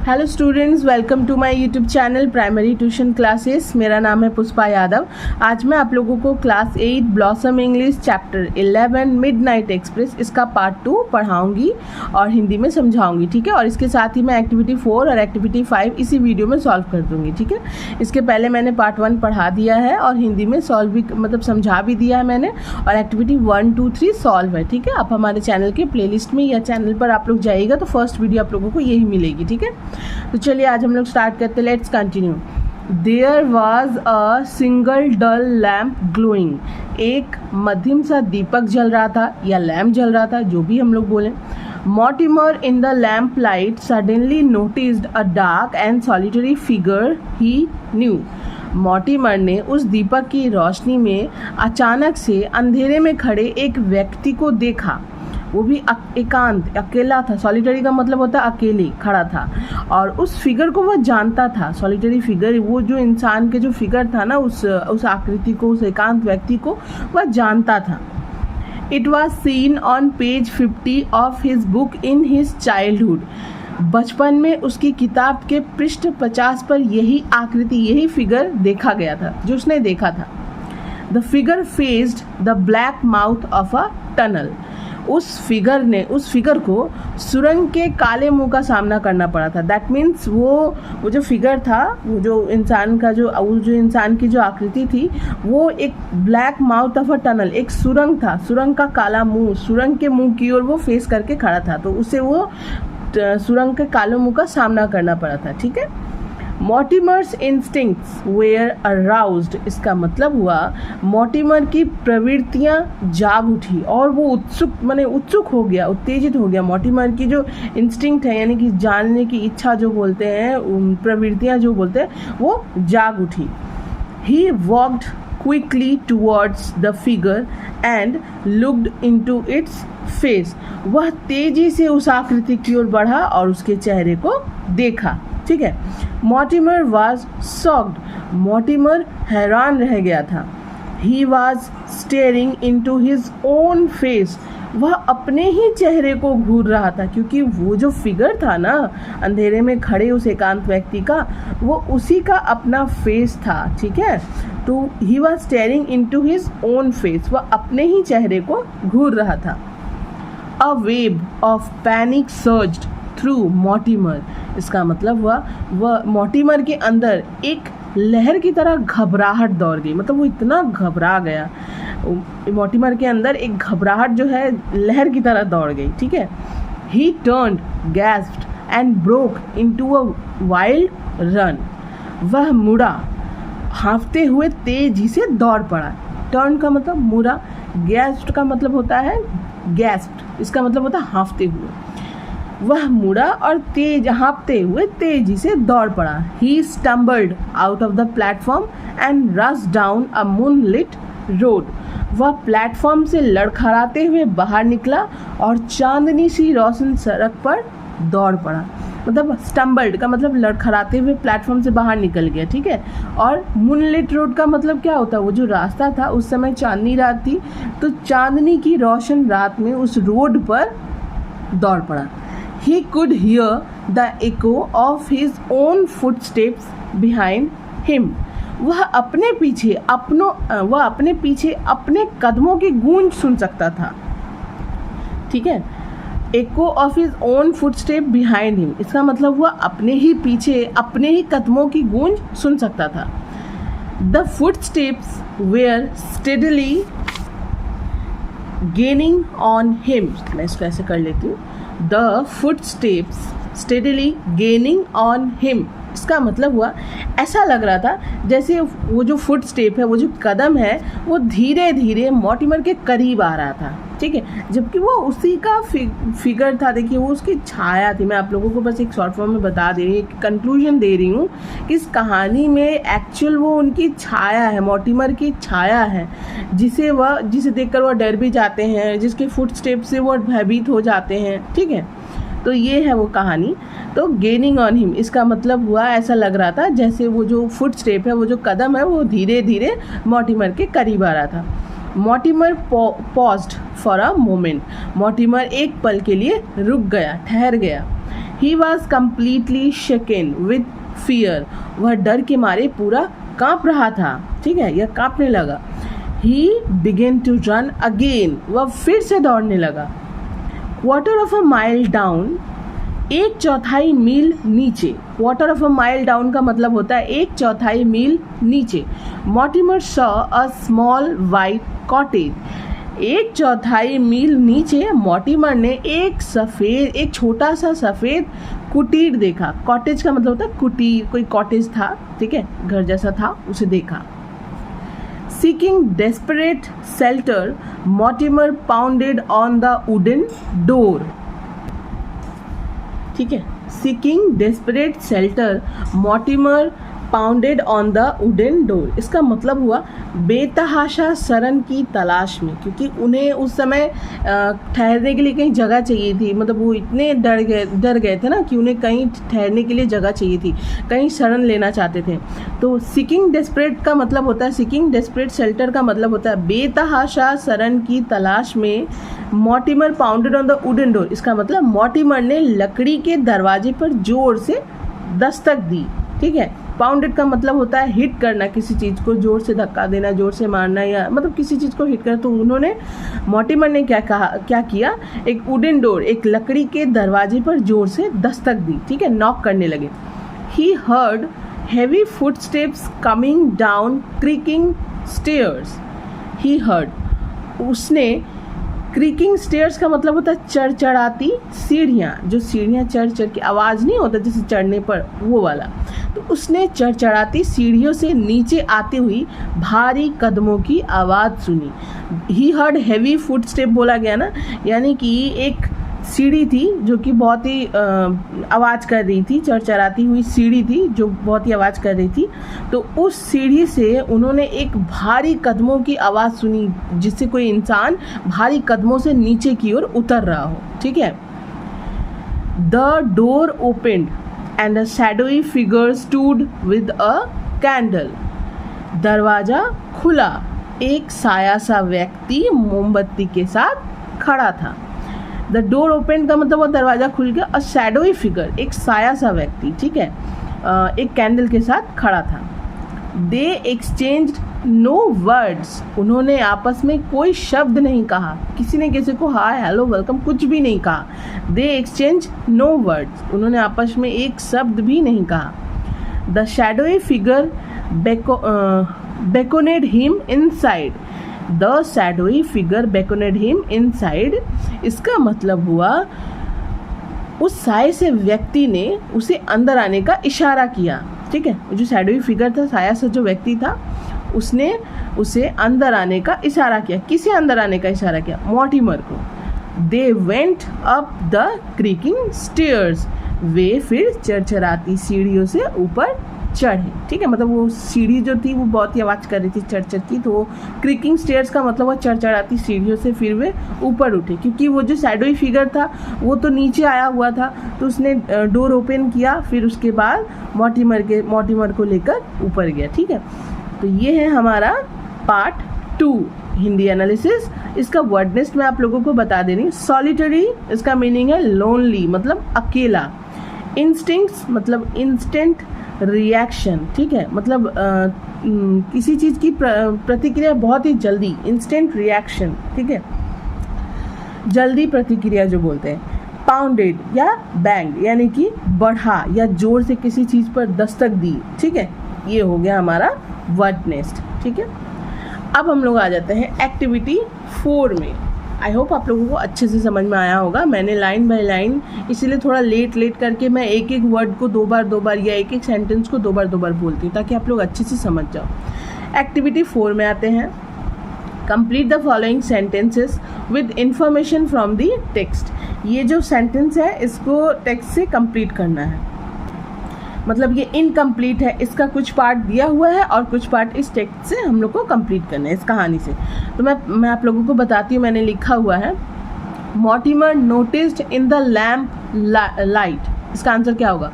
Hello students, welcome to my YouTube channel primary tuition classes. मेरा नाम है पुष्पा यादव। आज मैं आप लोगों को class 8 blossom English chapter 11 midnight express इसका पार्ट 2 पढ़ाऊंगी और हिंदी में समझाऊंगी, ठीक है। और इसके साथ ही मैं एक्टिविटी 4 और एक्टिविटी 5 इसी वीडियो में सॉल्व कर दूंगी, ठीक है। इसके पहले मैंने पार्ट 1 पढ़ा दिया है और हिंदी में सॉल्व भी समझा भी दिया है मैंने, और एक्टिविटी 1, 2, 3 सॉल्व है, ठीक है। आप हमारे चैनल के प्लेलिस्ट में या चैनल पर आप लोग जाइएगा तो फर्स्ट वीडियो आप लोगों को यही मिलेगी, ठीक है। तो चलिए आज हम लोग स्टार्ट करते हैं। Let's continue. There was a single dull lamp glowing. एक मध्यम सा दीपक जल रहा था या लैम्प जल रहा था, जो भी हम लोग बोलें। Mortimer in the lamp light suddenly noticed a dark and solitary figure he new. Mortimer ने उस दीपक की रोशनी में अचानक से अंधेरे में खड़े एक व्यक्ति को देखा। वो भी एकांत, अकेला था। सॉलिटरी का मतलब होता है अकेले खड़ा था, और उस फिगर को वह जानता था। सॉलिटरी फिगर, वो जो इंसान के जो फिगर था ना, उस आकृति को, उस एकांत व्यक्ति को वह जानता था। It was seen on page 50 of his book in his childhood. बचपन में उसकी किताब के पृष्ठ 50 पर यही आकृति, यही फिगर देखा गया था, जो उसने देखा था। The figure faced the black mouth of a tunnel. उस फिगर को सुरंग के काले मुंह का सामना करना पड़ा था। दैट मीन्स वो जो फिगर था, वो जो इंसान की जो आकृति थी, वो एक black mouth of a tunnel, एक सुरंग था, सुरंग का काला मुंह, सुरंग के मुंह की ओर वो फेस करके खड़ा था, तो उसे वो सुरंग के काले मुंह का सामना करना पड़ा था, ठीक है। मॉर्टिमर्स इंस्टिंक्ट्स वेयर अराउज्ड। इसका मतलब हुआ मॉर्टिमर की प्रवृत्तियां जाग उठी और वो उत्सुक हो गया, उत्तेजित हो गया। मॉर्टिमर की जो इंस्टिंक्ट है, यानी कि जानने की इच्छा जो बोलते हैं, प्रवृत्तियां जो बोलते हैं, वो जाग उठी। He walked quickly towards the figure and looked into its face. वह तेजी से उस आकृति की ओर बढ़ा और उसके चेहरे को देखा, ठीक है। Mortimer was shocked. मॉर्टिमर हैरान रह गया था। He was staring into his own face. वह अपने ही चेहरे को घूर रहा था, क्योंकि वो जो फिगर था ना अंधेरे में खड़े उस एकांत व्यक्ति का, वो उसी का अपना फेस था, ठीक है। तो he was staring into his own face. वह अपने ही चेहरे को घूर रहा था। A wave of panic surged through Mortimer. इसका मतलब हुआ वह मॉर्टिमर के अंदर एक लहर की तरह घबराहट दौड़ गई। मतलब वो इतना घबरा गया, मॉर्टिमर के अंदर एक घबराहट जो है लहर की तरह दौड़ गई, ठीक है। He turned, gasped and broke into a wild run. वह मुड़ा, हाँफते हुए तेजी से दौड़ पड़ा। टर्न का मतलब मुड़ा, गैस्प्ड का मतलब होता है गैस्प्ड, इसका मतलब होता है हाँफते हुए। वह मुड़ा और हाँफते हुए तेजी से दौड़ पड़ा। He stumbled out of the platform and rush down a moonlit road. वह प्लेटफॉर्म से लड़खड़ाते हुए बाहर निकला और चांदनी सी रोशन सड़क पर दौड़ पड़ा। मतलब स्टम्बल्ड का मतलब लड़खड़ाते हुए प्लेटफॉर्म से बाहर निकल गया, ठीक है। और मूनलिट रोड का मतलब क्या होता है, वो जो रास्ता था उस समय चांदनी रात थी, तो चांदनी की रोशन रात में उस रोड पर दौड़ पड़ा। He could hear the echo of his own footsteps behind him. वह अपने पीछे अपने कदमों की गूंज सुन सकता था, ठीक है। Echo of his own footsteps behind him, इसका मतलब हुआ अपने ही पीछे अपने ही कदमों की गूंज सुन सकता था। The footsteps were steadily gaining on him. मैं इसको ऐसे कर लेती हूँ। The footsteps steadily gaining on him. इसका मतलब हुआ ऐसा लग रहा था जैसे वो जो फुट स्टेप है, वो जो कदम है, वो धीरे धीरे मॉर्टिमर के करीब आ रहा था, ठीक है। जबकि वो उसी का फिगर था। देखिए, वो उसकी छाया थी। मैं आप लोगों को बस एक शॉर्ट फॉर्म में बता दे रही हूँ, कंक्लूजन दे रही हूँ कि इस कहानी में एक्चुअल वो उनकी छाया है, मॉर्टिमर की छाया है, जिसे देखकर वह डर भी जाते हैं, जिसके फुट स्टेप से वो भयभीत हो जाते हैं, ठीक है। तो ये है वो कहानी। तो गेनिंग ऑन हिम, इसका मतलब हुआ ऐसा लग रहा था जैसे वो जो फुट स्टेप है, वो जो कदम है, वो धीरे धीरे मॉर्टिमर के करीब आ रहा था। Mortimer paused for a moment. Mortimer एक पल के लिए रुक गया, ठहर गया। He was completely shaken with fear, वह डर के मारे पूरा कांप रहा था, ठीक है, यह कांपने लगा। He began to run again, वह फिर से दौड़ने लगा। Quarter of a mile down, 1/4 मील नीचे। Quarter of a mile down का मतलब होता है 1/4 मील नीचे। Mortimer saw a small white cottage, 1/4 मील नीचे मॉर्टिमर ने एक छोटा सा सफ़ेद कुटीर देखा। कॉटेज का मतलब होता है कुटीर, कोई कॉटेज था, ठीक है, घर जैसा था, उसे देखा। Seeking desperate shelter, Mortimer pounded on the wooden door. ठीक है, Seeking desperate shelter, Mortimer pounded on the wooden door. इसका मतलब हुआ बेतहाशा शरण की तलाश में, क्योंकि उन्हें उस समय ठहरने के लिए कहीं जगह चाहिए थी। मतलब वो इतने डर गए थे ना कि उन्हें कहीं ठहरने के लिए जगह चाहिए थी, कहीं शरण लेना चाहते थे। तो सीकिंग डेस्परेट का मतलब होता है, सीकिंग डेस्परेट शेल्टर का मतलब होता है बेतहाशा शरण की तलाश में। Mortimer pounded on the wooden door, इसका मतलब मॉर्टिमर ने लकड़ी के दरवाजे पर जोर से दस्तक दी, ठीक है। पाउंडेड का मतलब होता है हिट करना, किसी चीज़ को जोर से धक्का देना, जोर से मारना, या मतलब किसी चीज़ को हिट करना। तो उन्होंने, मॉर्टिमर ने क्या किया, एक वुडन डोर, एक लकड़ी के दरवाजे पर जोर से दस्तक दी, ठीक है, नॉक करने लगे। He heard heavy footsteps coming down creaking stairs. He heard, उसने, क्रीकिंग स्टेयर्स का मतलब होता है चढ़चढ़ाती सीढ़ियाँ, जो सीढ़ियाँ चढ़ के आवाज़ नहीं होता जैसे चढ़ने पर, वो वाला। तो उसने चढ़चढ़ाती सीढ़ियों से नीचे आती हुई भारी कदमों की आवाज़ सुनी। ही हर्ड हेवी फुटस्टेप बोला गया ना, यानी कि एक सीढ़ी थी जो कि बहुत ही आवाज़ कर रही थी, चढ़चढ़ाती हुई सीढ़ी थी जो बहुत ही आवाज़ कर रही थी। तो उस सीढ़ी से उन्होंने एक भारी कदमों की आवाज़ सुनी, जिससे कोई इंसान भारी कदमों से नीचे की ओर उतर रहा हो, ठीक है। The door opened and a shadowy figure stood with a candle. दरवाज़ा खुला, एक साया सा व्यक्ति मोमबत्ती के साथ खड़ा था। द डोर ओपन का मतलब वो दरवाज़ा खुल गया, और शैडोई फिगर, एक साया सा व्यक्ति, ठीक है, एक कैंडल के साथ खड़ा था। दे एक्सचेंज्ड नो वर्ड्स, उन्होंने आपस में कोई शब्द नहीं कहा, किसी ने किसी को हाय हेलो वेलकम कुछ भी नहीं कहा। दे एक्सचेंज नो वर्ड्स, उन्होंने आपस में एक शब्द भी नहीं कहा। The shadowy figure beckoned him inside. The shadowy figure beckoned him inside. इसका मतलब हुआ उस साये से व्यक्ति ने उसे अंदर आने का इशारा किया, ठीक है। जो शैडोई फिगर था, साया सा जो व्यक्ति था, उसने उसे अंदर आने का इशारा किया। किसे अंदर आने का इशारा किया? मॉर्टिमर को। They went up the creaking stairs, वे फिर चरचराती सीढ़ियों से ऊपर चढ़े, ठीक है। मतलब वो सीढ़ी जो थी वो बहुत ही आवाज़ कर रही थी, चढ़ की, तो वो क्रीकिंग स्टेयर्स का मतलब वो चढ़चढ़ाती सीढ़ियों से फिर वे ऊपर उठे, क्योंकि वो जो शैडोई फिगर था वो तो नीचे आया हुआ था। तो उसने डोर ओपन किया, फिर उसके बाद मॉर्टिमर को लेकर ऊपर गया, ठीक है। तो ये है हमारा पार्ट 2 हिंदी एनालिसिस। इसका वर्ड नेस्ट मैं आप लोगों को बता दे रही हूँ। सॉलिटरी, इसका मीनिंग है लोनली, मतलब अकेला। इंस्टिंक्ट्स मतलब इंस्टेंट रिएक्शन, ठीक है, मतलब किसी चीज़ की प्रतिक्रिया बहुत ही जल्दी, इंस्टेंट रिएक्शन, ठीक है, जल्दी प्रतिक्रिया जो बोलते हैं। पाउंडेड या बैंग, यानी कि बढ़ा या जोर से किसी चीज़ पर दस्तक दी, ठीक है। ये हो गया हमारा वर्ड नेस्ट, ठीक है। अब हम लोग आ जाते हैं एक्टिविटी 4 में। आई होप आप लोगों को अच्छे से समझ में आया होगा। मैंने लाइन बाय लाइन इसीलिए थोड़ा लेट करके मैं एक एक वर्ड को दो बार या एक एक सेंटेंस को दो बार बोलती हूँ, ताकि आप लोग अच्छे से समझ जाओ। एक्टिविटी 4 में आते हैं। Complete the following sentences with information from the text. ये जो सेंटेंस है इसको टेक्स्ट से कंप्लीट करना है, मतलब ये इनकम्प्लीट है, इसका कुछ पार्ट दिया हुआ है और कुछ पार्ट इस टेक्स्ट से हम लोग को कंप्लीट करना है, इस कहानी से। तो मैं आप लोगों को बताती हूँ। मैंने लिखा हुआ है Mortimer noticed in the lamp light. इसका आंसर क्या होगा?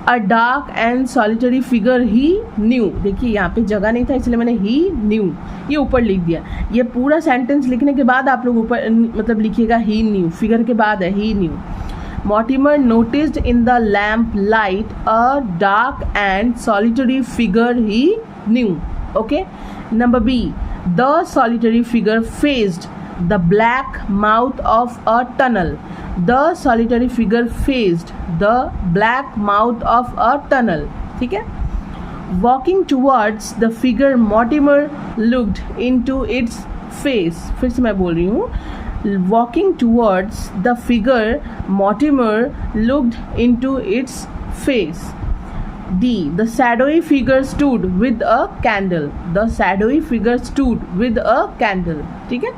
अ dark and solitary figure he new. देखिए यहाँ पे जगह नहीं था इसलिए मैंने ही न्यू ये ऊपर लिख दिया। ये पूरा सेंटेंस लिखने के बाद आप लोग ऊपर मतलब लिखिएगा ही न्यू, फिगर के बाद है ही new. Mortimer noticed in the lamp light a dark and solitary figure he knew. Okay. Number B. The solitary figure faced the black mouth of a tunnel. The solitary figure faced the black mouth of a tunnel. ठीक है. Walking towards the figure, Mortimer looked into its face. फिर से मैं बोल रही हूँ. Walking towards the figure, Mortimer looked into its face. D. The shadowy figure stood with a candle. The shadowy figure stood with a candle. ठीक है.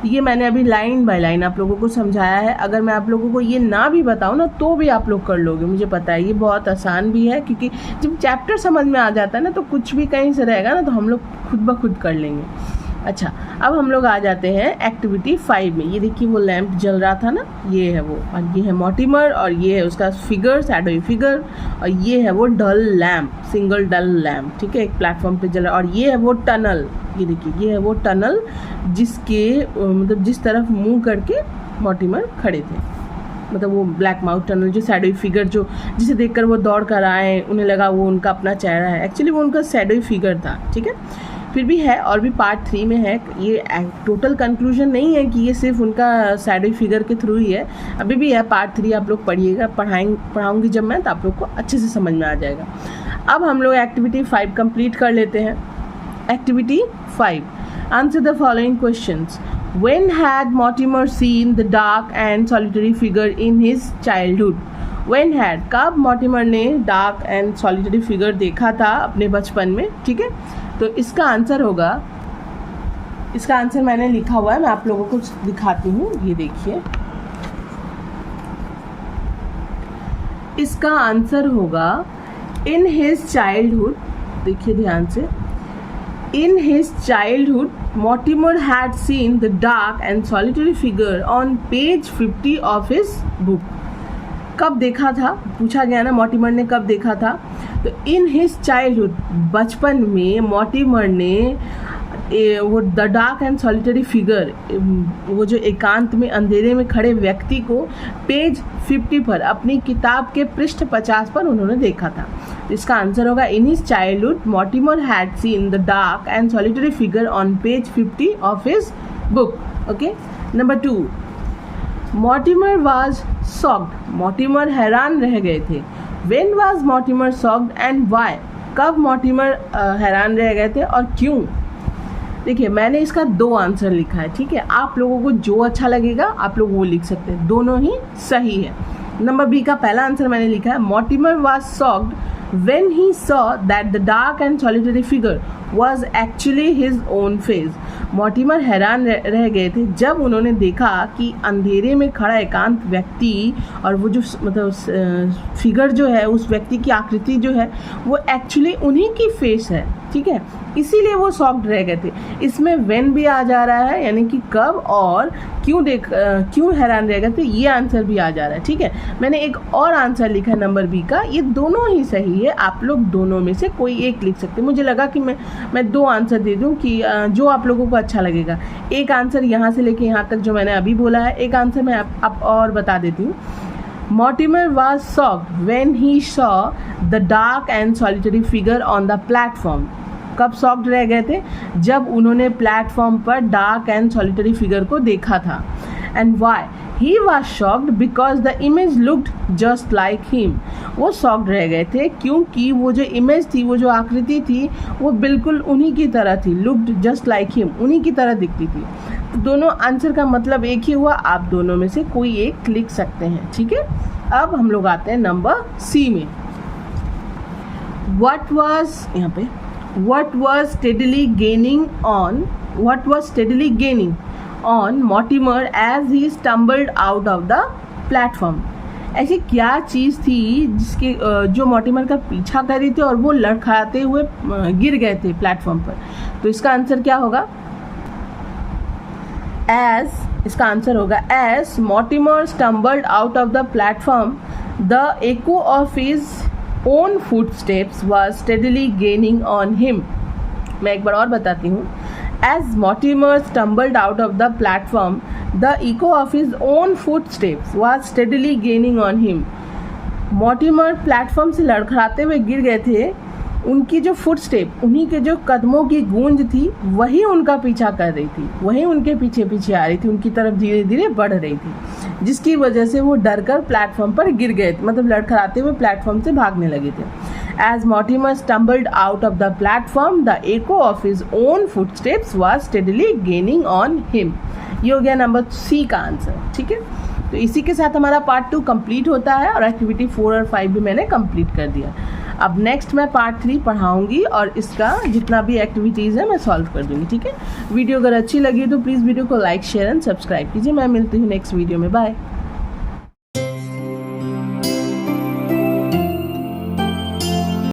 ये मैंने अभी लाइन बाय लाइन आप लोगों को समझाया है. अगर मैं आप लोगों को ये ना भी बताऊँ ना तो भी आप लोग कर लोगे, मुझे पता है. ये बहुत आसान भी है क्योंकि जब चैप्टर समझ में आ जाता है ना तो कुछ भी कहीं से रहेगा ना तो हम लोग खुद ब खुद कर लेंगे. अच्छा, अब हम लोग आ जाते हैं एक्टिविटी 5 में. ये देखिए वो लैंप जल रहा था ना, ये है वो, और ये है मॉर्टिमर, और ये है उसका फिगर, शैडोई फिगर, और ये है वो डल लैंप, सिंगल डल लैंप. ठीक है, एक प्लेटफॉर्म पे जल रहा है. और ये है वो टनल. ये देखिए ये है वो टनल जिसके मतलब जिस तरफ मुंह करके मॉर्टिमर खड़े थे. मतलब वो ब्लैक माउथ टनल, जो शैडोई फिगर जो जिसे देखकर वो दौड़ कर आए, उन्हें लगा वो उनका अपना चेहरा है. एक्चुअली वो उनका शैडोई फिगर था. ठीक है, फिर भी है और भी पार्ट 3 में है. ये टोटल कंक्लूजन नहीं है कि ये सिर्फ उनका शैडोई फिगर के थ्रू ही है. अभी भी है पार्ट 3, आप लोग पढ़िएगा, पढ़ाऊँगी जब मैं तो आप लोग को अच्छे से समझ में आ जाएगा. अब हम लोग एक्टिविटी 5 कंप्लीट कर लेते हैं. Activity 5, answer the following questions. When had Mortimer seen the dark and solitary figure in his childhood? When had, कब मॉर्टिमर ने डार्क एंड सॉलिटरी फिगर देखा था अपने बचपन में. ठीक है, तो इसका आंसर होगा, इसका आंसर मैंने लिखा हुआ है, मैं आप लोगों को दिखाती हूँ. ये देखिए, इसका आंसर होगा इन हिज चाइल्डहुड. देखिए ध्यान से, in his childhood Mortimer had seen the dark and solitary figure on page 50 of his book. कब देखा था पूछा गया ना, मॉर्टिमर ने कब देखा था. तो इन हिज चाइल्डहुड, बचपन में मॉर्टिमर ने वो the dark and solitary figure, वो जो एकांत में अंधेरे में खड़े व्यक्ति को पेज 50 पर अपनी किताब के पृष्ठ 50 पर उन्होंने देखा था. इसका आंसर होगा in his childhood Mortimer had seen the dark and solitary figure on page 50 of his book. Okay. Number 2, Mortimer was shocked. Mortimer हैरान रह गए थे. When was Mortimer shocked and why, कब मॉर्टिमर हैरान रह गए थे और क्यों. देखिए मैंने इसका 2 आंसर लिखा है. ठीक है, आप लोगों को जो अच्छा लगेगा आप लोग वो लिख सकते हैं, दोनों ही सही है. नंबर बी का पहला आंसर मैंने लिखा है, Mortimer was shocked when he saw that the dark and solitary figure was actually his own face. Mortimer हैरान रह गए थे जब उन्होंने देखा कि अंधेरे में खड़ा एकांत व्यक्ति और वो जो मतलब फिगर जो है, उस व्यक्ति की आकृति जो है वो एक्चुअली उन्हीं की फेस है. ठीक है, इसीलिए वो शॉक्ड रह गए थे. इसमें व्हेन भी आ जा रहा है, यानी कि कब, और क्यों हैरान रह गए थे, ये आंसर भी आ जा रहा है. ठीक है, मैंने एक और आंसर लिखा है नंबर बी का. ये दोनों ही सही है, आप लोग दोनों में से कोई एक लिख सकते हैं. मुझे लगा कि मैं 2 आंसर दे दूं कि जो आप लोगों को अच्छा लगेगा. एक आंसर यहाँ से लेके यहाँ तक जो मैंने अभी बोला है, एक आंसर मैं आप और बता देती हूँ. Mortimer was shocked when he saw the dark and solitary figure on the platform. कब शॉक्ड रह गए थे, जब उन्होंने प्लेटफॉर्म पर डार्क एंड सॉलिटरी फिगर को देखा था. And why he was shocked because the image looked just like him. वो शॉक्ड रह गए थे क्योंकि वो जो इमेज थी, वो जो आकृति थी, वो बिल्कुल उन्हीं की तरह थी. लुक्ड जस्ट लाइक हिम, उन्हीं की तरह दिखती थी. तो दोनों आंसर का मतलब एक ही हुआ, आप दोनों में से कोई एक लिख सकते हैं. ठीक है, अब हम लोग आते हैं नंबर सी में. What was steadily gaining on Mortimer as he stumbled out of the platform. ऐसी क्या चीज़ थी जिसके जो मॉर्टिमर का पीछा कर रही थी और वो लड़खड़ाते हुए गिर गए थे प्लेटफॉर्म पर. तो इसका आंसर क्या होगा, इसका आंसर होगा as Mortimer stumbled out of the platform, the echo of his own footsteps was steadily gaining on him. मैं एक बार और बताती हूँ. As Mortimer stumbled out of the platform, the echo of his own footsteps was steadily gaining on him. Mortimer platform से लड़खड़ाते हुए गिर गए थे. उनकी जो फुटस्टेप, उन्हीं के जो कदमों की गूंज थी, वही उनका पीछा कर रही थी, वही उनके पीछे पीछे आ रही थी, उनकी तरफ धीरे धीरे बढ़ रही थी, जिसकी वजह से वो डरकर प्लेटफॉर्म पर गिर गए, मतलब लड़खड़ाते हुए प्लेटफॉर्म से भागने लगे थे. As Mortimer stumbled out of the platform, the echo of his own footsteps was steadily gaining on him. ये हो गया नंबर सी का आंसर. ठीक है, तो इसी के साथ हमारा पार्ट 2 कंप्लीट होता है और एक्टिविटी 4 और 5 भी मैंने कंप्लीट कर दिया. अब नेक्स्ट मैं पार्ट 3 पढ़ाऊंगी और इसका जितना भी एक्टिविटीज़ है मैं सॉल्व कर दूंगी. ठीक है, वीडियो अगर अच्छी लगी तो प्लीज़ वीडियो को लाइक, शेयर एंड सब्सक्राइब कीजिए. मैं मिलती हूँ नेक्स्ट वीडियो में. बाय.